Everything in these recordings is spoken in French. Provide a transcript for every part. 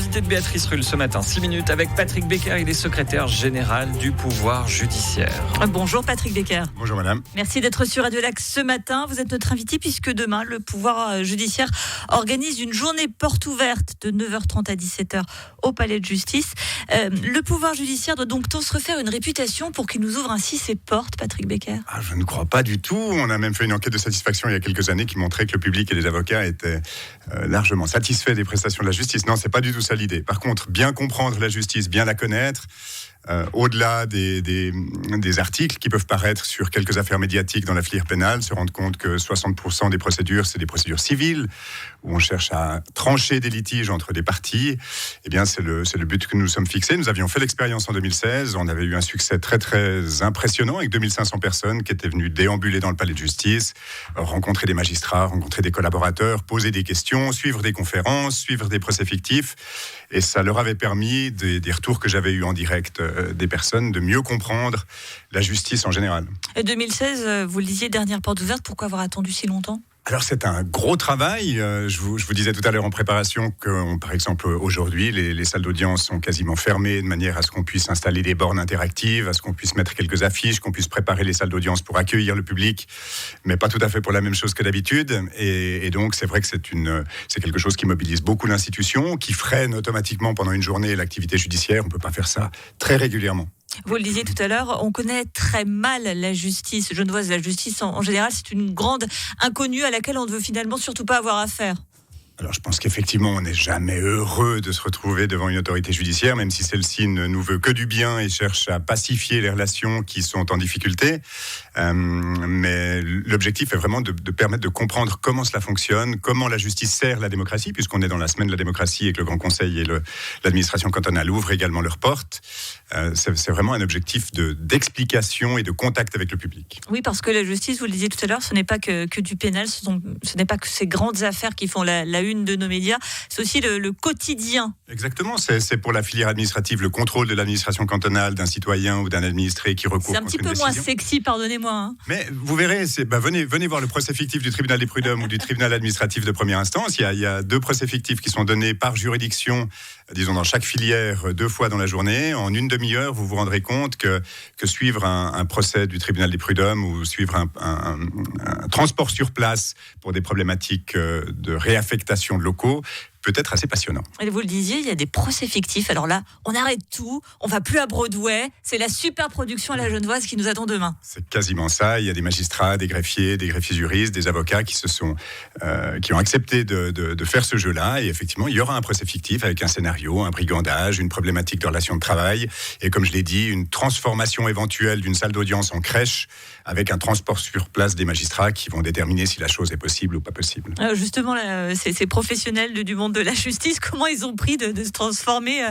l'invité de Béatrice Rulle ce matin, 6 minutes avec Patrick Becker, il est secrétaire général du pouvoir judiciaire. Bonjour Patrick Becker. Bonjour madame. Merci d'être sur Radio Lac ce matin. Vous êtes notre invité puisque demain, le pouvoir judiciaire organise une journée porte ouverte de 9h30 à 17h au Palais de Justice. Le pouvoir judiciaire doit donc se refaire une réputation pour qu'il nous ouvre ainsi ses portes, Patrick Becker. Je ne crois pas du tout. On a même fait une enquête de satisfaction il y a quelques années qui montrait que le public et les avocats étaient largement satisfaits des prestations de la justice. Non, c'est pas du tout ça l'idée. Par contre, bien comprendre la justice, bien la connaître, au-delà des articles qui peuvent paraître sur quelques affaires médiatiques dans la filière pénale, se rendre compte que 60% des procédures, c'est des procédures civiles, où on cherche à trancher des litiges entre des parties. Eh bien, c'est le but que nous nous sommes fixés. Nous avions fait l'expérience en 2016. On avait eu un succès très, très impressionnant avec 2500 personnes qui étaient venues déambuler dans le palais de justice, rencontrer des magistrats, rencontrer des collaborateurs, poser des questions, suivre des conférences, suivre des procès fictifs. Et ça leur avait permis, des retours que j'avais eus en direct des personnes, de mieux comprendre la justice en général. Et 2016, vous le disiez, dernière porte ouverte, pourquoi avoir attendu si longtemps ? Alors c'est un gros travail. Je vous disais tout à l'heure en préparation que, par exemple, aujourd'hui, les salles d'audience sont quasiment fermées de manière à ce qu'on puisse installer des bornes interactives, à ce qu'on puisse mettre quelques affiches, qu'on puisse préparer les salles d'audience pour accueillir le public, mais pas tout à fait pour la même chose que d'habitude. Et donc c'est vrai que c'est quelque chose qui mobilise beaucoup l'institution, qui freine automatiquement pendant une journée l'activité judiciaire. On ne peut pas faire ça très régulièrement. Vous le disiez tout à l'heure, on connaît très mal la justice genevoise. La justice, en général, c'est une grande inconnue à laquelle on ne veut finalement surtout pas avoir affaire. Alors je pense qu'effectivement, on n'est jamais heureux de se retrouver devant une autorité judiciaire, même si celle-ci ne nous veut que du bien et cherche à pacifier les relations qui sont en difficulté. Mais l'objectif est vraiment de permettre de comprendre comment cela fonctionne, comment la justice sert la démocratie, puisqu'on est dans la semaine de la démocratie et que le Grand Conseil et l'administration cantonale ouvrent également leurs portes. C'est vraiment un objectif d'explication et de contact avec le public. Oui, parce que la justice, vous le disiez tout à l'heure, ce n'est pas que du pénal, ce n'est pas que ces grandes affaires qui font la une de nos médias, c'est aussi le quotidien. Exactement, c'est pour la filière administrative le contrôle de l'administration cantonale d'un citoyen ou d'un administré qui recourt contre une décision. C'est un petit peu moins sexy, pardonnez-moi. Hein. Mais vous verrez, venez voir le procès fictif du tribunal des prud'hommes ou du tribunal administratif de première instance. Il y a 2 procès fictifs qui sont donnés par juridiction, disons dans chaque filière 2 fois dans la journée. En une demi-heure, vous vous rendrez compte que suivre un procès du tribunal des prud'hommes ou suivre un transport sur place pour des problématiques de réaffectation de locaux peut être assez passionnant. Et vous le disiez, il y a des procès fictifs. Alors là, on arrête tout, on va plus à Broadway. C'est la super production à la genevoise qui nous attend demain. C'est quasiment ça. Il y a des magistrats, des greffiers juristes, des avocats qui ont accepté de faire ce jeu-là. Et effectivement, il y aura un procès fictif avec un scénario, un brigandage, une problématique de relation de travail. Et comme je l'ai dit, une transformation éventuelle d'une salle d'audience en crèche avec un transport sur place des magistrats qui vont déterminer si la chose est possible ou pas possible. Justement, ces professionnels du monde de la justice, comment ils ont pris de se transformer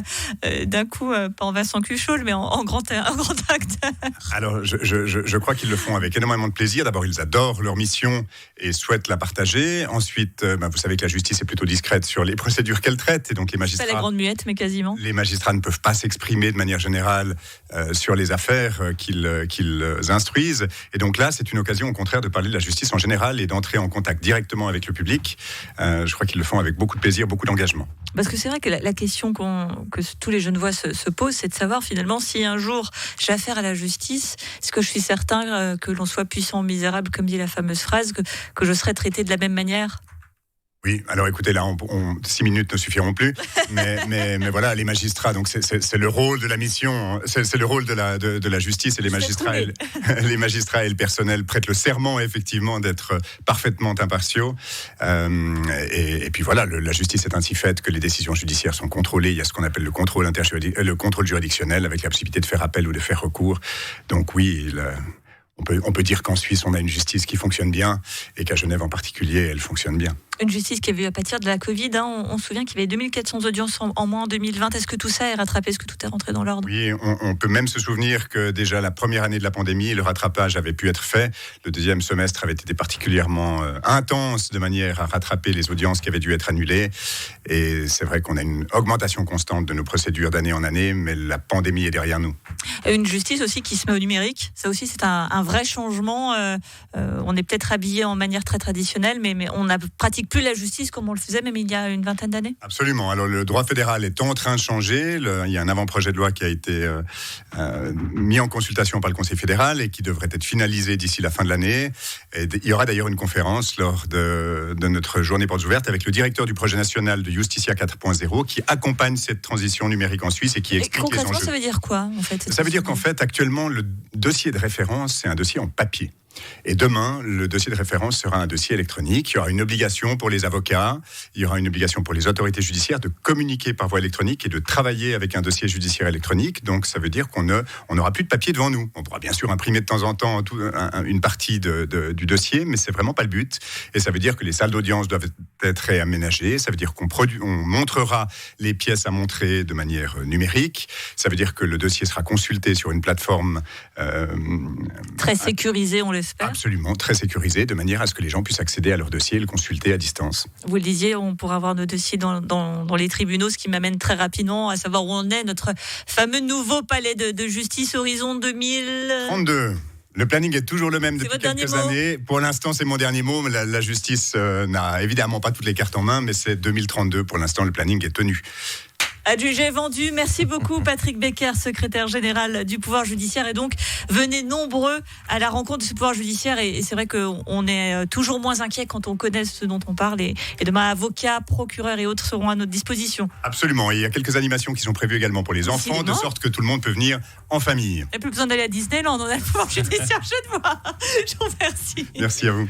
d'un coup, pas en Vincent Cuchol, mais en grand acteur? Alors, je crois qu'ils le font avec énormément de plaisir. D'abord, ils adorent leur mission et souhaitent la partager. Ensuite, vous savez que la justice est plutôt discrète sur les procédures qu'elle traite. Et donc, les magistrats... Pas la grande muette, mais quasiment. Les magistrats ne peuvent pas s'exprimer de manière générale sur les affaires qu'ils instruisent. Et donc là, c'est une occasion, au contraire, de parler de la justice en général et d'entrer en contact directement avec le public. Je crois qu'ils le font avec beaucoup de plaisir, beaucoup d'engagement. Parce que c'est vrai que la question que tous les Genevois se posent, c'est de savoir finalement si un jour j'ai affaire à la justice, est-ce que je suis certain que l'on soit puissant ou misérable, comme dit la fameuse phrase, que je serai traité de la même manière ? Oui, alors écoutez, là, 6 minutes ne suffiront plus, mais voilà, les magistrats, donc c'est le rôle de la mission, c'est le rôle de la justice, et les magistrats et le personnel prêtent le serment, effectivement, d'être parfaitement impartiaux. Et puis voilà, la justice est ainsi faite que les décisions judiciaires sont contrôlées. Il y a ce qu'on appelle le contrôle juridictionnel, avec la possibilité de faire appel ou de faire recours. Donc oui, on peut dire qu'en Suisse, on a une justice qui fonctionne bien, et qu'à Genève en particulier, elle fonctionne bien. Une justice qui a vu à partir de la Covid, on se souvient qu'il y avait 2400 audiences en moins en 2020. Est-ce que tout ça est rattrapé ? Est-ce que tout est rentré dans l'ordre ? Oui, on peut même se souvenir que déjà la première année de la pandémie, le rattrapage avait pu être fait. Le deuxième semestre avait été particulièrement intense, de manière à rattraper les audiences qui avaient dû être annulées. Et c'est vrai qu'on a une augmentation constante de nos procédures d'année en année, mais la pandémie est derrière nous. Une justice aussi qui se met au numérique. Ça aussi, c'est un vrai changement. On est peut-être habillé en manière très traditionnelle, mais on a pratiquement pratique plus la justice comme on le faisait même il y a une vingtaine d'années. Absolument. Alors le droit fédéral est en train de changer. Il y a un avant-projet de loi qui a été mis en consultation par le Conseil fédéral et qui devrait être finalisé d'ici la fin de l'année. Et il y aura d'ailleurs une conférence lors de notre journée portes ouvertes avec le directeur du projet national de Justicia 4.0 qui accompagne cette transition numérique en Suisse et qui explique les enjeux. Concrètement, ça veut dire quoi en fait? Ça veut dire qu'en fait, actuellement, le dossier de référence, c'est un dossier en papier. Et demain, le dossier de référence sera un dossier électronique. Il y aura une obligation pour les avocats, il y aura une obligation pour les autorités judiciaires de communiquer par voie électronique et de travailler avec un dossier judiciaire électronique. Donc, ça veut dire qu'on n'aura plus de papier devant nous. On pourra bien sûr imprimer de temps en temps une partie du dossier, mais c'est vraiment pas le but. Et ça veut dire que les salles d'audience doivent être réaménagées. Ça veut dire qu'on montrera les pièces à montrer de manière numérique. Ça veut dire que le dossier sera consulté sur une plateforme très sécurisée, on l'espère. Absolument, très sécurisé, de manière à ce que les gens puissent accéder à leur dossier et le consulter à distance. Vous le disiez, on pourra avoir nos dossiers dans les tribunaux, ce qui m'amène très rapidement à savoir où en est notre fameux nouveau palais de justice horizon 2032. Le planning est toujours le même depuis quelques années. Pour l'instant, c'est mon dernier mot. La justice n'a évidemment pas toutes les cartes en main, mais c'est 2032. Pour l'instant, le planning est tenu. Adjugé, vendu. Merci beaucoup Patrick Becker, secrétaire général du pouvoir judiciaire. Et donc, venez nombreux à la rencontre de ce pouvoir judiciaire. Et c'est vrai qu'on est toujours moins inquiet quand on connaît ce dont on parle. Et demain, avocats, procureurs et autres seront à notre disposition. Absolument. Et il y a quelques animations qui sont prévues également pour les enfants, de sorte que tout le monde peut venir en famille. Il n'y a plus besoin d'aller à Disneyland, on a le pouvoir judiciaire chez moi. Je vous remercie. Merci à vous.